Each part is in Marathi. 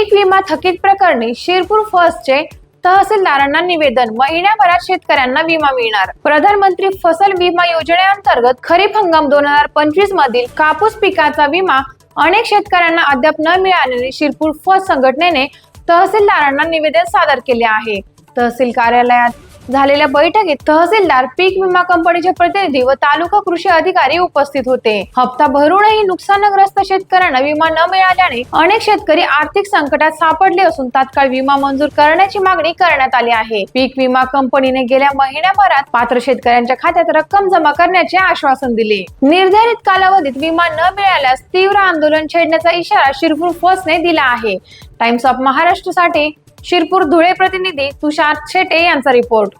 पीक विमा थकीत प्रकरणी शिरपूर फर्स्टचे तहसीलदारांना निवेदन, महिन्याभरात शेतकऱ्यांना विमा मिळणार। प्रधानमंत्री फसल विमा योजनेअंतर्गत खरीप हंगाम 2025 मधील कापूस पिकाचा विमा अनेक शेतकऱ्यांना अद्याप न मिळाल्याने शिरपूर फर्स्ट संघटनेने तहसीलदारांना निवेदन सादर केले आहे। तहसील कार्यालयात झालेल्या बैठकीत तहसीलदार, पीक विमा कंपनीचे प्रतिनिधी व तालुका कृषी अधिकारी उपस्थित होते। हप्ता भरूनही नुकसानग्रस्त शेतकऱ्यांना विमा न मिळाल्याने अनेक शेतकरी आर्थिक संकटात सापडले असून तात्काळ विमा मंजूर करण्याची मागणी करण्यात आली आहे। पीक विमा कंपनीने गेल्या महिन्याभरात पात्र शेतकऱ्यांच्या खात्यात रक्कम जमा करण्याचे आश्वासन दिले। निर्धारित कालावधीत विमा न मिळाल्यास तीव्र आंदोलन छेडण्याचा इशारा शिरपूर फर्स्टने दिला आहे। टाइम्स ऑफ महाराष्ट्रसाठी शिरपूर धुळे प्रतिनिधी तुषार शेटे यांचा रिपोर्ट।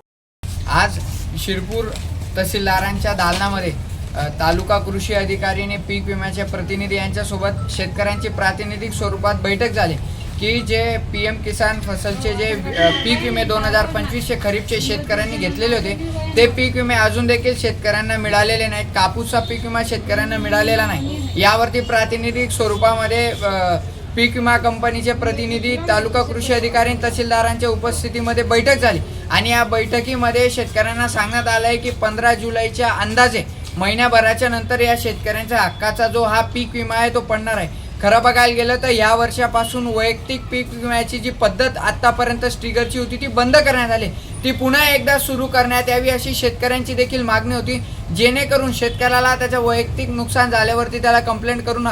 आज शिरपूर तहसीलदारांच्या दालनामध्ये तालुका कृषी अधिकारीने पीक विम्याच्या प्रतिनिधी यांच्यासोबत शेतकऱ्यांची प्रातिनिधिक स्वरूपात बैठक झाली की जे PM किसान फसलचे जे पीक विमे 2025चे खरीपचे शेतकऱ्यांनी घेतलेले होते ते पीक विमे अजून देखील शेतकऱ्यांना मिळालेले नाहीत। कापूसचा पीक विमा शेतकऱ्यांना मिळालेला नाही। यावरती प्रातिनिधिक स्वरूपामध्ये पीक विमा कंपनीचे प्रतिनिधी, तालुका कृषी अधिकारी, तहसीलदारांच्या उपस्थितीमध्ये बैठक झाली आणि या बैठकीमध्ये शेतकऱ्यांना सांगण्यात आलं आहे की 15 जुलैच्या अंदाजे महिन्याभराच्या नंतर या शेतकऱ्यांच्या हक्काचा जो हा पीक विमा आहे तो पडणार आहे। खरं बघायला गेलं तर या वर्षापासून वैयक्तिक पीक विम्याची जी पद्धत आतापर्यंत स्टिगरची होती ती बंद करण्यात आली, ती पुन्हा एकदा सुरू करण्यात यावी अशी शेतकऱ्यांची देखील मागणी होती, जेणेकरून शेतकऱ्याला त्याच्या वैयक्तिक नुकसान झाल्यावरती त्याला कंप्लेंट करून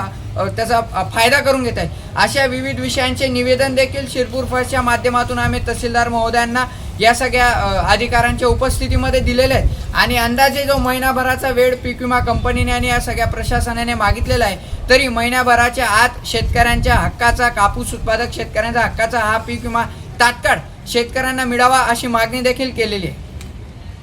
त्याचा फायदा करून घेता येईल। अशा विविध विषयांचे निवेदन देखील शिरपूर फर्स्टच्या माध्यमातून आम्ही तहसीलदार महोदयांना या सगळ्या अधिकाऱ्यांच्या उपस्थितीमध्ये दिलेले आहेत आणि अंदाजे जो महिनाभराचा वेळ पीक विमा कंपनीने आणि या सगळ्या प्रशासनाने मागितलेला आहे, तरी महिन्याभराच्या आत शेतकऱ्यांच्या हक्काचा, कापूस उत्पादक शेतकऱ्यांच्या हक्काचा हा पीक विमा तात्काळ शेतकऱ्यांना मिळावा अशी मागणी देखील केलेली आहे।